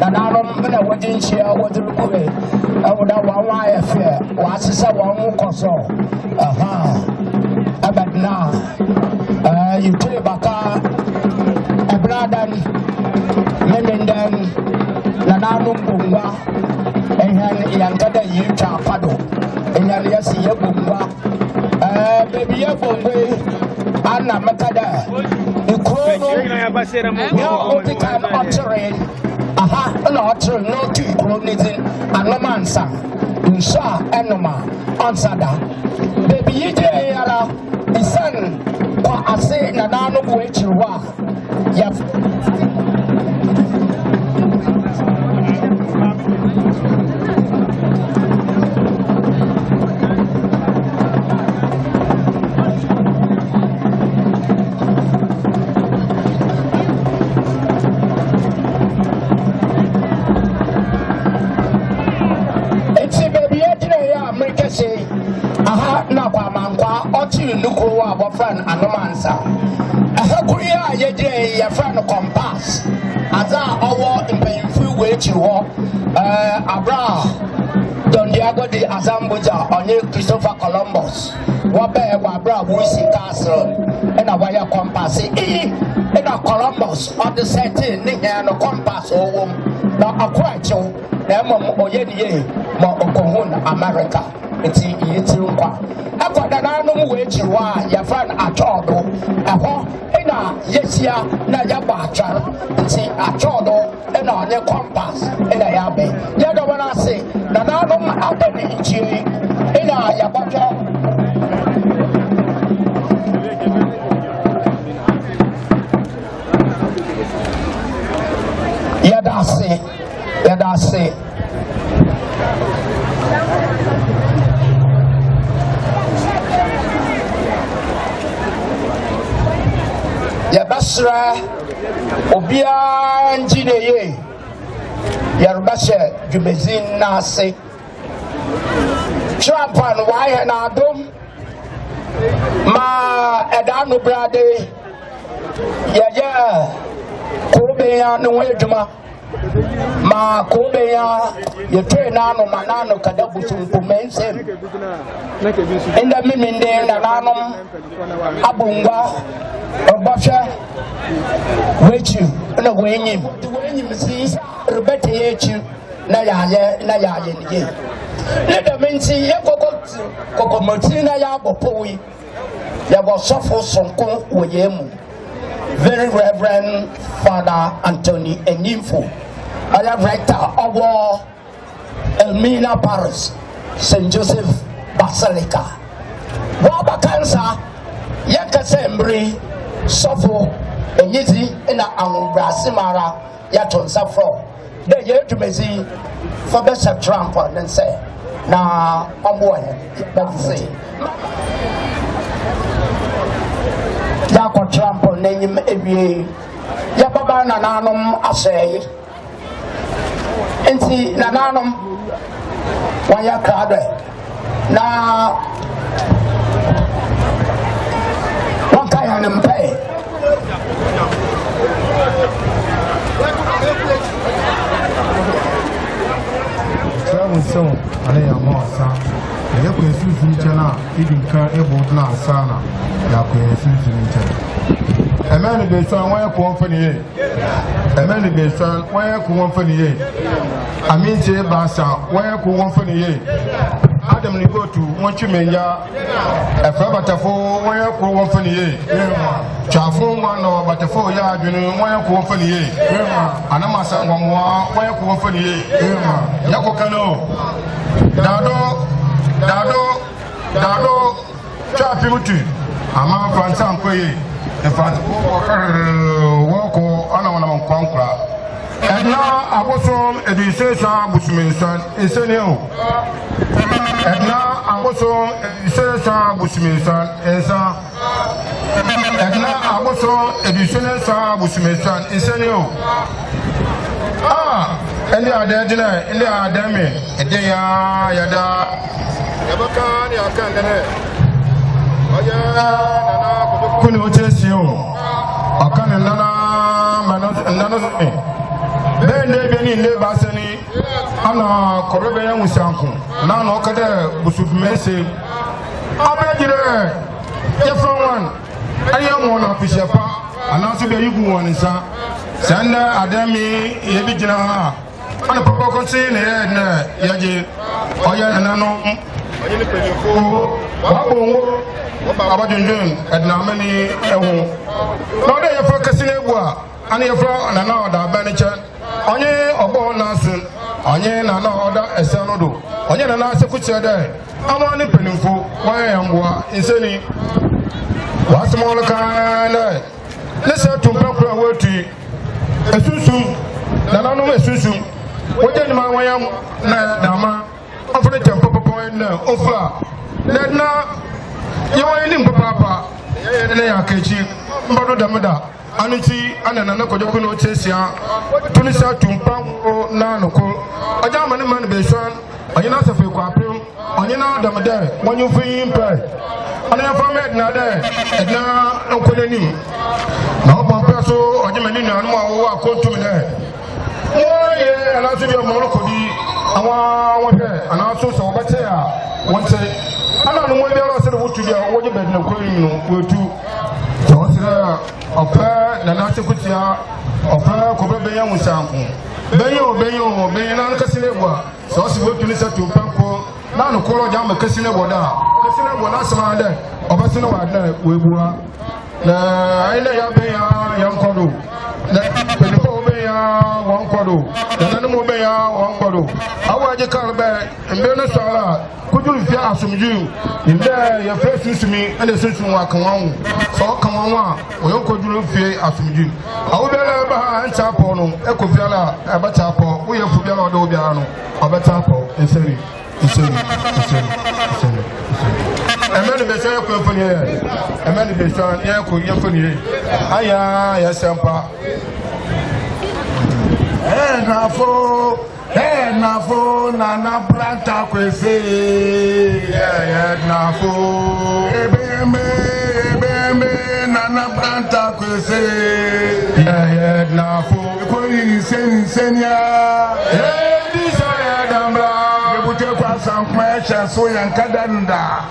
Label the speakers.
Speaker 1: Nananom na wodin chia wodru kure awoda wanwa afa wasisa won koso abadna yutire baka abradan menendan nananom bungwa ehan yankada yita pado ehan yasi yebungwa baby yebungwe ana makada ikrono ya otikan otren not no to chronism anomansa insha enoma ansada baby yije yara isan kwa ase na nanu buechiwa ya nuko abofran anomansa ahakuya yeje ya friend compass aza owo impemfu wechi ho abra Don Diego de Azambuja onye Christopher Columbus wabe abra wusi castle na waya compass na Columbus on the setting ni ya no compass owo na akwacho na mom oye niye mo okohun America eti yetiru kwa akwada nanom wechiwa ya fan atodo eho ina yesia na ya bacha eti atodo ina onye compass ina ya be ya do wana se na nanom adani ichi ina ya bacha ya dase ya basra obia njineye ya rubashe jumezin nase Trumpan waye na adom ma edanu brade ya kobe ya no eduma ma kobe ya yete nanu manano kadabu sumpumense inda mimi nde na nanom abungwa obasha wechu na wenyim si rubete yechu na yaye nije ne da minti ye kokomoti na ya bopowi ya bo sofo sonko woyemu Very Reverend Father Anthony Enyimfu, I am rector of Elmina Parish, St. Joseph Basilica. Waba Kansa, Yakasembri, Sofo, Enyisi, and Brasimara, Yaton Safro. They year to me for Bishop Trump and say, now I'm boy, that's it. Yako Trump name ebi ya baba nananom asay enti nananom wanya krade na wakaya nempe
Speaker 2: so ale ya mosa ya ko yesu chana idinka ebo na sana ya ko yesu chana Amen be so why ko fani ye Amen be so why ko fani ye Aminche basa why ko fani ye Adam ni go to won chimenya efa batafo why ko fani ye Chafo one no batafo ya adwene why ko fani ye Anamasa ngomwa why ko fani ye Yako kano Dado chapi mutu ama fansa nkoye in fact woko ana wana mkwankura edna abosom edisesa busminsan eseneo edna abosom edisesa busminsan esa edna abosom edisesa busminsan eseneo Endi adedina endi adame edeya yada yabakani akangane oya nana kuni ochesio akane nana manos beni ne basani ana korebe ya musanku na no kada busufumese abegire ye from one ayo mo na pishepa ana so be yigu won nsa sanda adami ye bi gina ha ana papa ko se ne na yaje oya nananom oye ne pedifo wa bongo baba junjun edna mani ehu no de ye focus ne bua ana ye fra na na oda ba ne che onye obo na sun onye na na oda eseno do onye na na aseku che de ama ne pedifo wa yamboa inseni wa small kana ne se tumpa kura wati esunsum nananom esunsum woje ni ma wayam na dama afre tempo popo na ofa na yewa ni mpapa ne ya kachi mbado damada anuti anana na kojo kuno chesia tunisa tumpa na noko oja mane man be swan oyina safe kwa apem oyina damada wonyu fi mpe ana ya famed na de edna nkonani na opa so oje mani na anu awo akontum ne oye ana so bi mo kodi awa wohwe ana so so bete a wonte ana no mo bi ara so de wotu bi a woje bed na koyi no wotu so sira ofa na na sekutia ofa ko be ya musanku benyo na kasine bua so si wotu ni satu panko na no koro ja ma kasine boda kasine bona sama de obasine wa da webua na aina ya be ya nkodo na pelifo be ya wankodo na nanu be ya wankodo awaje kan be mbe no sala kuju fi asumju inde ya fesu sumi ande sunsun wa kan wan so kan wan wa o yo koju fi asumju awu be la ba an chapo no e ko fiala e ba chapo wo ye fu biala odo biala no o ba chapo eseri emeni be sey ko foni e emeni be sey ye ko ye foni e aya ya sempa nafo nana planta kwese nafo ebeme nana planta kwese nafo ko insenia disa ya dambra debute kwa sankma cha so yankadanda